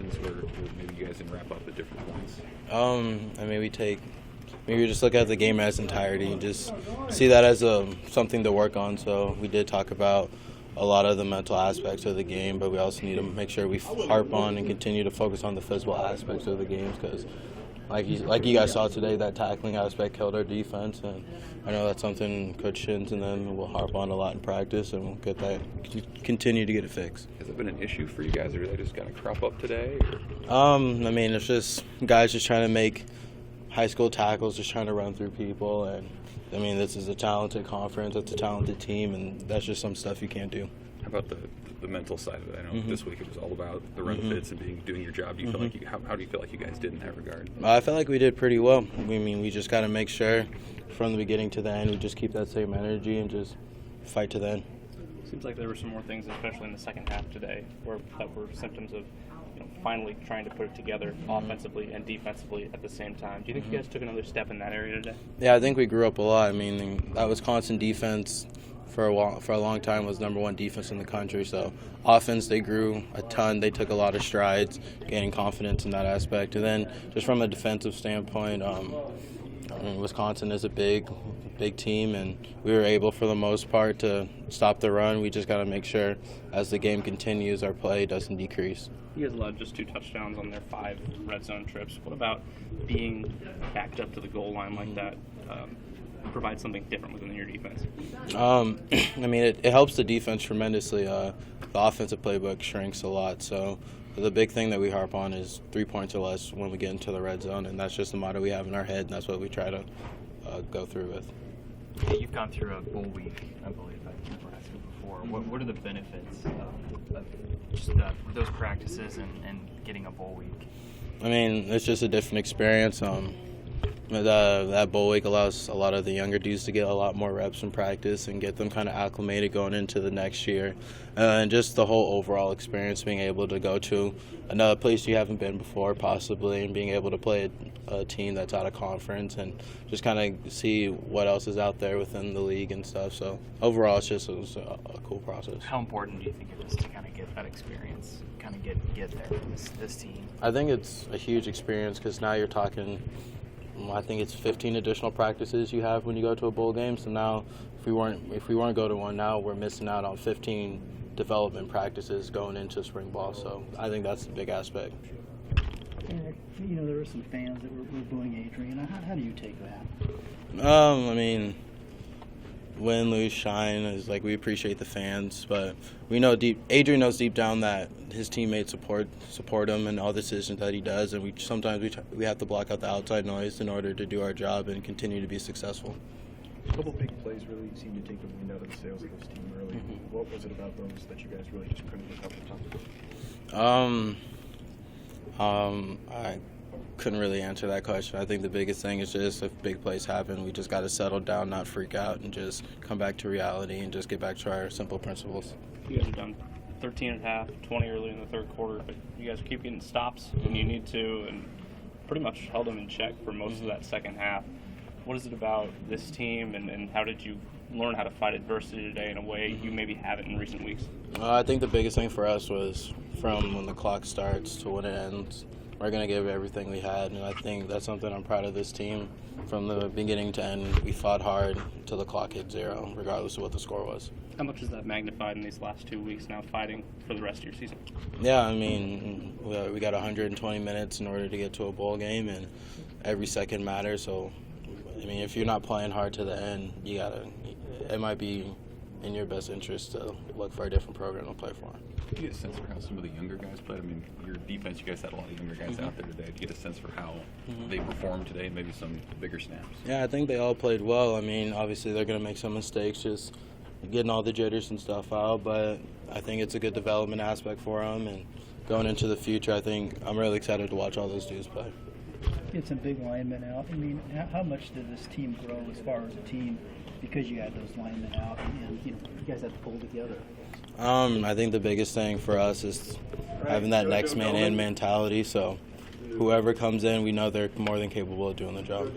situations where maybe you guys didn't wrap up at different points? I mean, maybe just look at the game as entirety and just see that as something to work on. So we did talk about a lot of the mental aspects of the game, but we also need to make sure we harp on and continue to focus on the physical aspects of the games because, like you guys saw today, that tackling aspect killed our defense, and I know that's something Coach Shins and them will harp on a lot in practice, and we'll continue to get it fixed. Has it been an issue for you guys, or did they just kind of crop up today? I mean, it's just guys just trying to make high school tackles, just trying to run through people, and I mean, this is a talented conference, it's a talented team, and that's just some stuff you can't do. How about the mental side of it? I know this week it was all about the run fits and doing your job. Do you feel like how do you feel like you guys did in that regard? I felt like we did pretty well. I mean, we just got to make sure from the beginning to the end we just keep that same energy and just fight to the end. Seems like there were some more things, especially in the second half today, that were symptoms of finally trying to put it together offensively and defensively at the same time. Do you think you guys took another step in that area today? Yeah, I think we grew up a lot. I mean, that Wisconsin defense for a long time was #1 defense in the country. So offense, they grew a ton. They took a lot of strides, gaining confidence in that aspect. And then just from a defensive standpoint, I mean, Wisconsin is a big team, and we were able for the most part to stop the run. We just got to make sure as the game continues, our play doesn't decrease. You guys allowed just 2 touchdowns on their 5 red zone trips. What about being backed up to the goal line like that? Provide something different within your defense? I mean, it helps the defense tremendously. The offensive playbook shrinks a lot, so the big thing that we harp on is 3 points or less when we get into the red zone, and that's just the motto we have in our head, and that's what we try to go through with. Yeah, you've gone through a bowl week, I believe, at Nebraska before. What are the benefits of just those practices and getting a bowl week? I mean, it's just a different experience. That bowl week allows a lot of the younger dudes to get a lot more reps in practice and get them kind of acclimated going into the next year. And just the whole overall experience, being able to go to another place you haven't been before possibly, and being able to play a team that's out of conference and just kind of see what else is out there within the league and stuff. So overall, it was a cool process. How important do you think it is to kind of get that experience, kind of get there with this team? I think it's a huge experience because now you're talking, I think it's 15 additional practices you have when you go to a bowl game. So now, if we weren't go to one, now we're missing out on 15 development practices going into spring ball. So I think that's the big aspect. Eric, there were some fans that were booing Adrian. How do you take that? I mean, win, lose, shine is like we appreciate the fans, but we know Adrian knows deep down that his teammates support him and all the decisions that he does, and sometimes we have to block out the outside noise in order to do our job and continue to be successful. A couple big plays really seemed to take the wind out of the sails of this team early. What was it about those that you guys really just couldn't get off the top? I couldn't really answer that question. I think the biggest thing is just if big plays happen, we just got to settle down, not freak out, and just come back to reality and just get back to our simple principles. You guys have done 13 and a half, 20 early in the third quarter, but you guys keep getting stops when you need to and pretty much held them in check for most of that second half. What is it about this team, and how did you learn how to fight adversity today in a way you maybe haven't in recent weeks? I think the biggest thing for us was from when the clock starts to when it ends, we're going to give everything we had, and I think that's something I'm proud of this team. From the beginning to end, we fought hard until the clock hit 0, regardless of what the score was. How much is that magnified in these last 2 weeks now fighting for the rest of your season? Yeah, I mean, we got 120 minutes in order to get to a bowl game, and every second matters. So, I mean, if you're not playing hard to the end, it might be in your best interest to look for a different program to play for. Do you get a sense for how some of the younger guys played? I mean, your defense, you guys had a lot of younger guys out there today. Do you get a sense for how they performed today, maybe some bigger snaps? Yeah, I think they all played well. I mean, obviously they're going to make some mistakes, just getting all the jitters and stuff out, but I think it's a good development aspect for them. And going into the future, I think I'm really excited to watch all those dudes play. You had some big linemen out. I mean, how much did this team grow as far as a team because you had those linemen out and you guys had to pull together? I think the biggest thing for us is having that next man in mentality. So whoever comes in, we know they're more than capable of doing the job.